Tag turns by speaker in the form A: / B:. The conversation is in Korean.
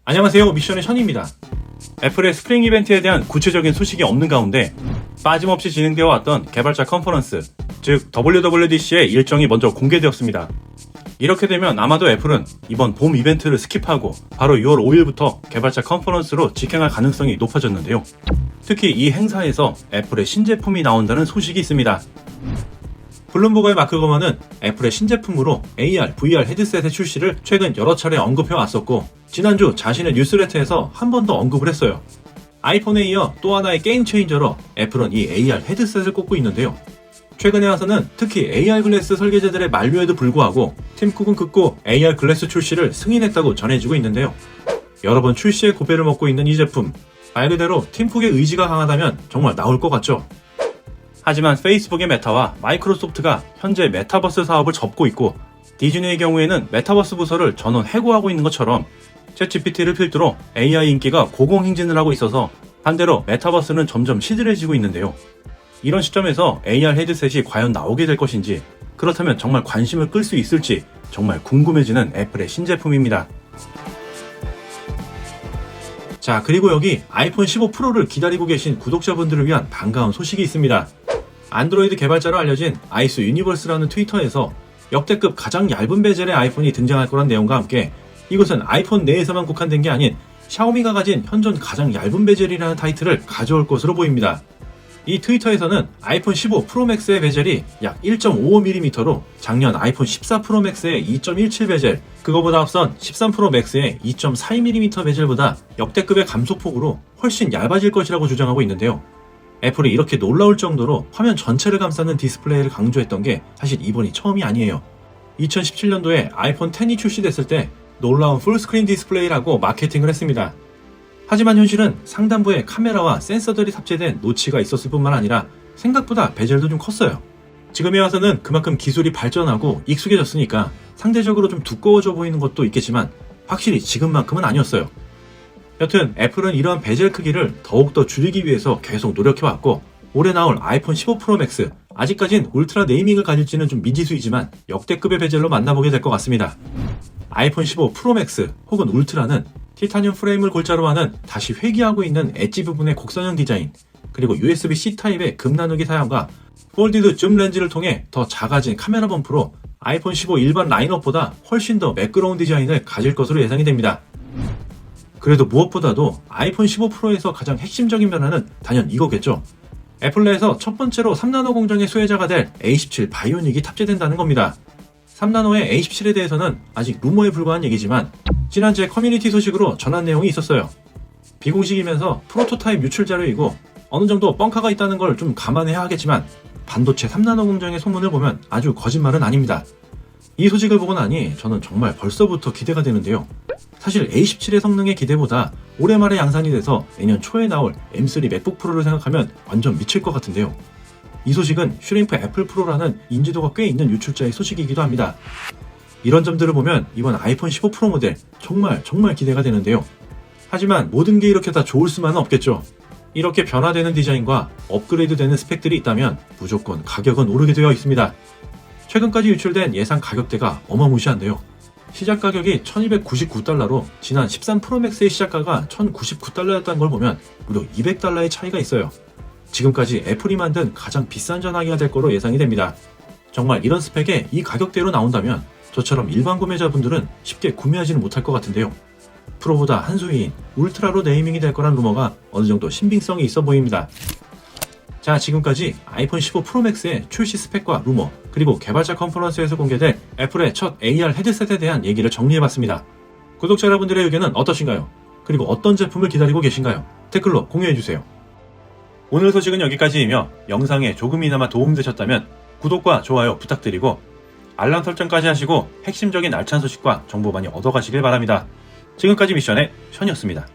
A: 안녕하세요, 미션의 션입니다. 애플의 스프링 이벤트에 대한 구체적인 소식이 없는 가운데 빠짐없이 진행되어 왔던 개발자 컨퍼런스, 즉 WWDC의 일정이 먼저 공개되었습니다. 이렇게 되면 아마도 애플은 이번 봄 이벤트를 스킵하고 바로 6월 5일부터 개발자 컨퍼런스로 직행할 가능성이 높아졌는데요. 특히 이 행사에서 애플의 신제품이 나온다는 소식이 있습니다. 블룸버그의 마크 거먼은 애플의 신제품으로 AR, VR 헤드셋의 출시를 최근 여러 차례 언급해 왔었고, 지난주 자신의 뉴스레터에서 한 번 더 언급을 했어요. 아이폰에 이어 또 하나의 게임 체인저로 애플은 이 AR 헤드셋을 꼽고 있는데요. 최근에 와서는 특히 AR 글래스 설계자들의 만류에도 불구하고 팀 쿡은 극구 AR 글래스 출시를 승인했다고 전해지고 있는데요. 여러 번 출시의 고배를 먹고 있는 이 제품, 말 그대로 팀 쿡의 의지가 강하다면 정말 나올 것 같죠. 하지만 페이스북의 메타와 마이크로소프트가 현재 메타버스 사업을 접고 있고, 디즈니의 경우에는 메타버스 부서를 전원 해고하고 있는 것처럼 챗GPT를 필두로 AI 인기가 고공행진을 하고 있어서 반대로 메타버스는 점점 시들해지고 있는데요. 이런 시점에서 AR 헤드셋이 과연 나오게 될 것인지, 그렇다면 정말 관심을 끌 수 있을지 정말 궁금해지는 애플의 신제품입니다. 자, 그리고 여기 아이폰 15 프로를 기다리고 계신 구독자분들을 위한 반가운 소식이 있습니다. 안드로이드 개발자로 알려진 아이스 유니버스라는 트위터에서 역대급 가장 얇은 베젤의 아이폰이 등장할 거란 내용과 함께, 이것은 아이폰 내에서만 국한된 게 아닌 샤오미가 가진 현존 가장 얇은 베젤이라는 타이틀을 가져올 것으로 보입니다. 이 트위터에서는 아이폰 15 프로 맥스의 베젤이 약 1.55mm로 작년 아이폰 14 프로 맥스의 2.17 베젤, 그거보다 앞선 13 프로 맥스의 2.42mm 베젤보다 역대급의 감소폭으로 훨씬 얇아질 것이라고 주장하고 있는데요. 애플이 이렇게 놀라울 정도로 화면 전체를 감싸는 디스플레이를 강조했던 게 사실 이번이 처음이 아니에요. 2017년도에 아이폰 X이 출시됐을 때 놀라운 풀스크린 디스플레이라고 마케팅을 했습니다. 하지만 현실은 상단부에 카메라와 센서들이 탑재된 노치가 있었을 뿐만 아니라 생각보다 베젤도 좀 컸어요. 지금에 와서는 그만큼 기술이 발전하고 익숙해졌으니까 상대적으로 좀 두꺼워져 보이는 것도 있겠지만 확실히 지금만큼은 아니었어요. 여튼 애플은 이러한 베젤 크기를 더욱더 줄이기 위해서 계속 노력해왔고, 올해 나올 아이폰 15 프로 맥스, 아직까진 울트라 네이밍을 가질지는 좀 미지수이지만 역대급의 베젤로 만나보게 될 것 같습니다. 아이폰 15 프로 맥스 혹은 울트라는 티타늄 프레임을 골자로 하는 다시 회귀하고 있는 엣지 부분의 곡선형 디자인, 그리고 USB-C 타입의 금 나누기 사양과 폴디드 줌 렌즈를 통해 더 작아진 카메라 범프로 아이폰 15 일반 라인업보다 훨씬 더 매끄러운 디자인을 가질 것으로 예상이 됩니다. 그래도 무엇보다도 아이폰 15 프로에서 가장 핵심적인 변화는 단연 이거겠죠. 애플 내에서 첫 번째로 3나노 공정의 수혜자가 될 A17 바이오닉이 탑재된다는 겁니다. 3나노의 A17에 대해서는 아직 루머에 불과한 얘기지만 지난주에 커뮤니티 소식으로 전한 내용이 있었어요. 비공식이면서 프로토타입 유출 자료이고 어느 정도 뻥카가 있다는 걸 좀 감안해야 하겠지만 반도체 3나노 공정의 소문을 보면 아주 거짓말은 아닙니다. 이 소식을 보고 나니 저는 정말 벌써부터 기대가 되는데요. 사실 A17의 성능의 기대보다 올해 말에 양산이 돼서 내년 초에 나올 M3 맥북 프로를 생각하면 완전 미칠 것 같은데요. 이 소식은 슈림프 애플 프로라는 인지도가 꽤 있는 유출자의 소식이기도 합니다. 이런 점들을 보면 이번 아이폰 15 프로 모델 정말 기대가 되는데요. 하지만 모든 게 이렇게 다 좋을 수만은 없겠죠. 이렇게 변화되는 디자인과 업그레이드되는 스펙들이 있다면 무조건 가격은 오르게 되어 있습니다. 최근까지 유출된 예상 가격대가 어마무시한데요. 시작 가격이 1299달러로 지난 13 프로맥스의 시작가가 1099달러였다는 걸 보면 무려 200달러의 차이가 있어요. 지금까지 애플이 만든 가장 비싼 전화기가 될 거로 예상이 됩니다. 정말 이런 스펙에 이 가격대로 나온다면 저처럼 일반 구매자분들은 쉽게 구매하지는 못할 것 같은데요. 프로보다 한 수위인 울트라로 네이밍이 될 거란 루머가 어느 정도 신빙성이 있어 보입니다. 자, 지금까지 아이폰 15 프로 맥스의 출시 스펙과 루머, 그리고 개발자 컨퍼런스에서 공개된 애플의 첫 AR 헤드셋에 대한 얘기를 정리해봤습니다. 구독자 여러분들의 의견은 어떠신가요? 그리고 어떤 제품을 기다리고 계신가요? 댓글로 공유해주세요. 오늘 소식은 여기까지이며 영상에 조금이나마 도움되셨다면 구독과 좋아요 부탁드리고 알람 설정까지 하시고 핵심적인 알찬 소식과 정보 많이 얻어가시길 바랍니다. 지금까지 미션의 션이었습니다.